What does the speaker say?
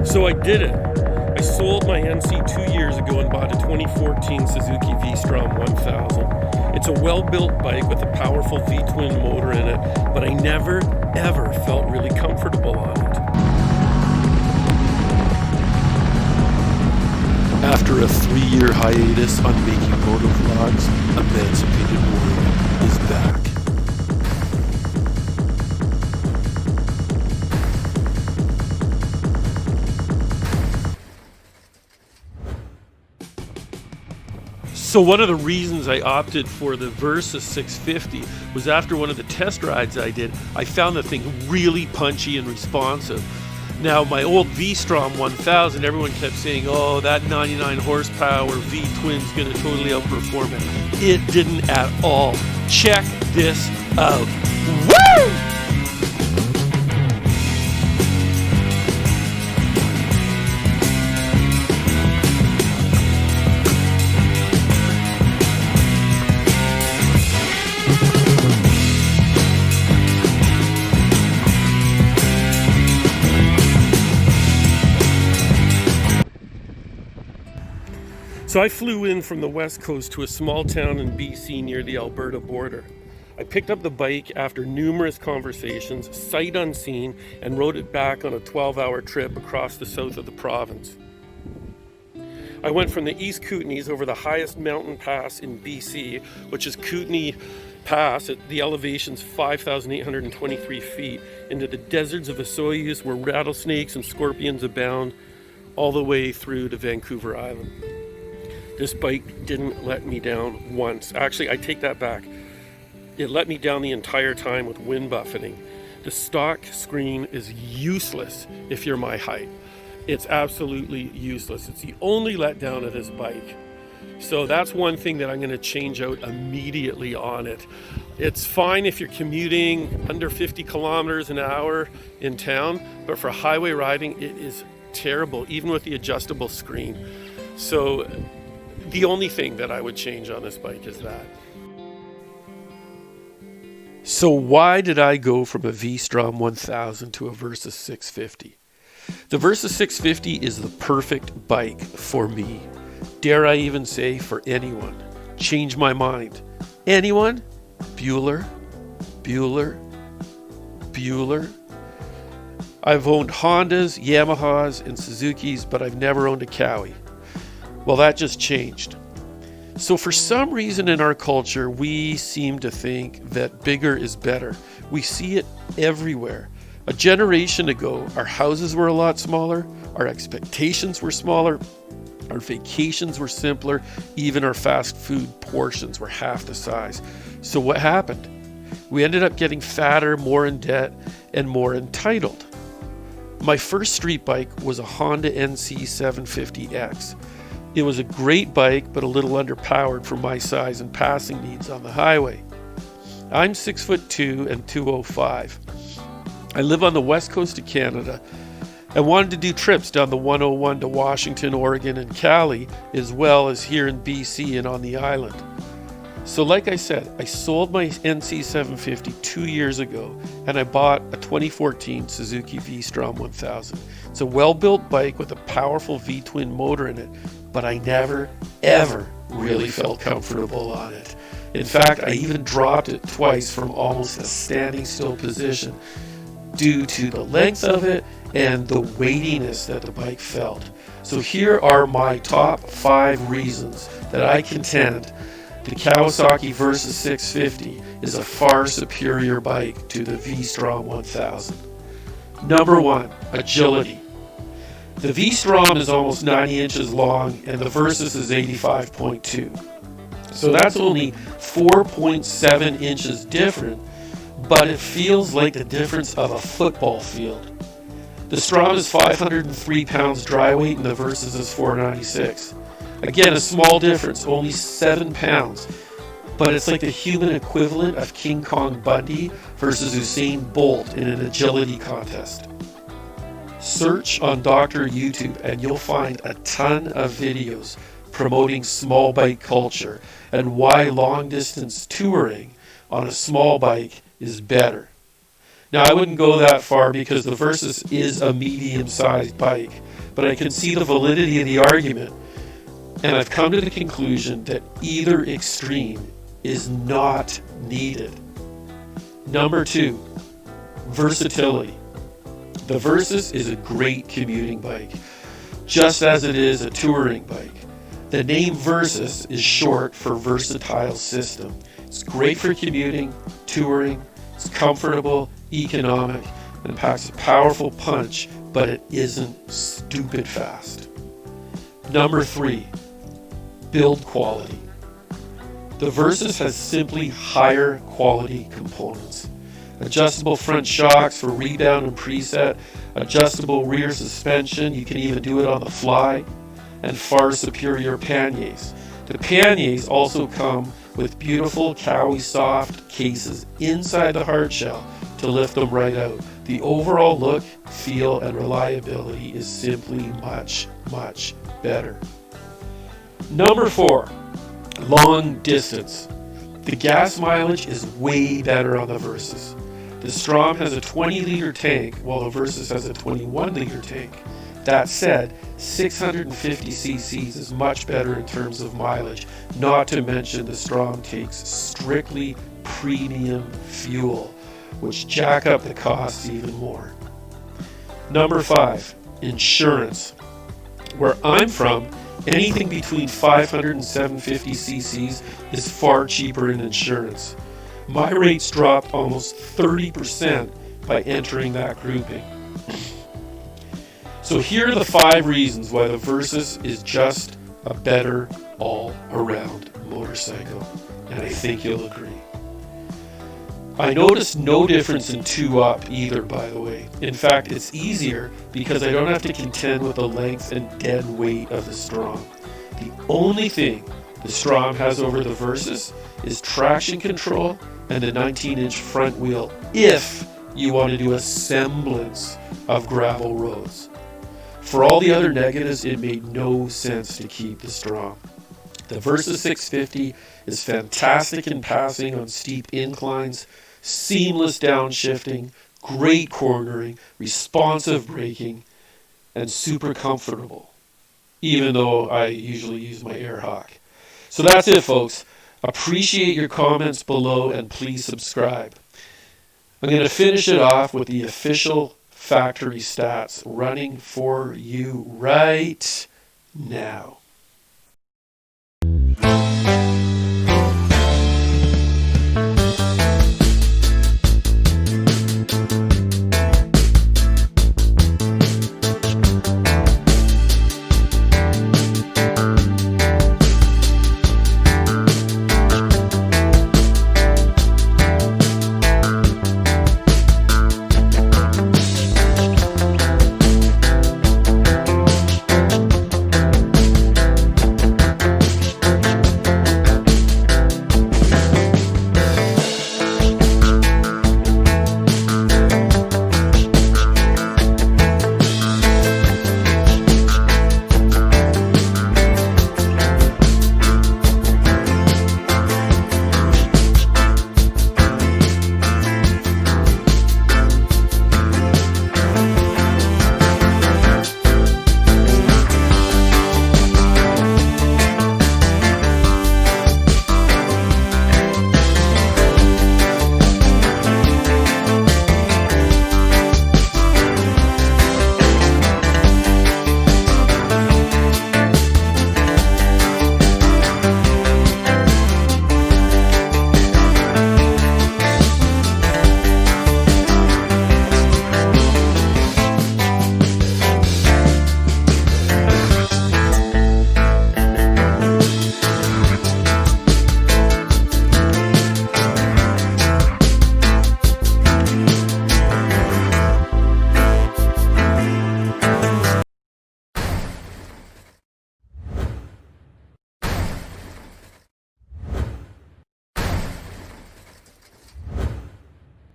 So I did it. I sold my NC 2 years ago and bought a 2014 Suzuki Vstrom 1000. It's a well-built bike with a powerful V-twin motor in it, but I never, ever felt really comfortable on it. After a 3-year hiatus on making moto vlogs, Emancipated Warrior is back. So one of the reasons I opted for the Versys 650 was after one of the test rides I did, I found the thing really punchy and responsive. Now my old Vstrom 1000, everyone kept saying, oh, that 99 horsepower V-twin's gonna totally outperform it. It didn't at all. Check this out. Woo! So I flew in from the west coast to a small town in BC near the Alberta border. I picked up the bike after numerous conversations, sight unseen, and rode it back on a 12-hour trip across the south of the province. I went from the East Kootenays over the highest mountain pass in BC, which is Kootenay Pass at the elevation's 5,823 feet, into the deserts of the Soyuz where rattlesnakes and scorpions abound, all the way through to Vancouver Island. This bike didn't let me down once. Actually, I take that back. It let me down the entire time with wind buffeting. The stock screen is useless if you're my height. It's absolutely useless. It's the only letdown of this bike. So that's one thing that I'm going to change out immediately on it. It's fine if you're commuting under 50 kilometers an hour in town, but for highway riding, it is terrible, even with the adjustable screen. So the only thing that I would change on this bike is that. So why did I go from a Vstrom 1000 to a Versys 650? The Versys 650 is the perfect bike for me. Dare I even say for anyone. Change my mind. Anyone? Bueller. I've owned Hondas, Yamahas, and Suzukis, but I've never owned a Kawi. Well, that just changed. So for some reason in our culture, we seem to think that bigger is better. We see it everywhere. A generation ago, our houses were a lot smaller, our expectations were smaller, our vacations were simpler, even our fast food portions were half the size. So what happened? We ended up getting fatter, more in debt, and more entitled. My first street bike was a Honda NC 750X. It was a great bike, but a little underpowered for my size and passing needs on the highway. I'm 6'2" and 205. I live on the west coast of Canada and wanted to do trips down the 101 to Washington, Oregon, and Cali, as well as here in BC and on the island. So like I said, I sold my NC 750 2 years ago and I bought a 2014 Suzuki Vstrom 1000. It's a well-built bike with a powerful V-twin motor in it, but I never, ever really felt comfortable on it. In fact, I even dropped it twice from almost a standing still position due to the length of it and the weightiness that the bike felt. So here are my top 5 reasons that I contend the Kawasaki Versys 650 is a far superior bike to the Vstrom 1000. Number 1, agility. The Vstrom is almost 90 inches long and the Versys is 85.2. So that's only 4.7 inches different, but it feels like the difference of a football field. The Strom is 503 pounds dry weight and the Versys is 496. Again, a small difference, only 7 pounds, but it's like the human equivalent of King Kong Bundy versus Usain Bolt in an agility contest. Search on Dr. YouTube and you'll find a ton of videos promoting small bike culture and why long distance touring on a small bike is better. Now, I wouldn't go that far because the Versys is a medium-sized bike, but I can see the validity of the argument, and I've come to the conclusion that either extreme is not needed. Number 2, versatility. The Versys is a great commuting bike, just as it is a touring bike. The name Versys is short for versatile system. It's great for commuting, touring, it's comfortable, economic, and packs a powerful punch, but it isn't stupid fast. Number 3, build quality. The Versys has simply higher quality components. Adjustable front shocks for rebound and preset, adjustable rear suspension, you can even do it on the fly, and far superior panniers. The panniers also come with beautiful Kawasaki soft cases inside the hard shell to lift them right out. The overall look, feel, and reliability is simply much, much better. Number 4, long distance. The gas mileage is way better on the Versys. The Vstrom has a 20-liter tank, while the Versys has a 21-liter tank. That said, 650 cc's is much better in terms of mileage, not to mention the Vstrom takes strictly premium fuel, which jack up the costs even more. Number 5, insurance. Where I'm from, anything between 500 and 750 cc's is far cheaper in insurance. My rates dropped almost 30% by entering that grouping. So here are the 5 reasons why the Versys is just a better all-around motorcycle, and I think you'll agree. I noticed no difference in 2-up either, by the way. In fact, it's easier because I don't have to contend with the length and dead weight of the Vstrom. The only thing the Vstrom has over the Versys is traction control and a 19-inch front wheel if you want to do a semblance of gravel roads. For all the other negatives, it made no sense to keep the Vstrom. The Versys 650 is fantastic in passing on steep inclines, seamless downshifting, great cornering, responsive braking, and super comfortable, even though I usually use my Airhawk. So that's it, folks. Appreciate your comments below, and please subscribe. I'm going to finish it off with the official factory stats running for you right now.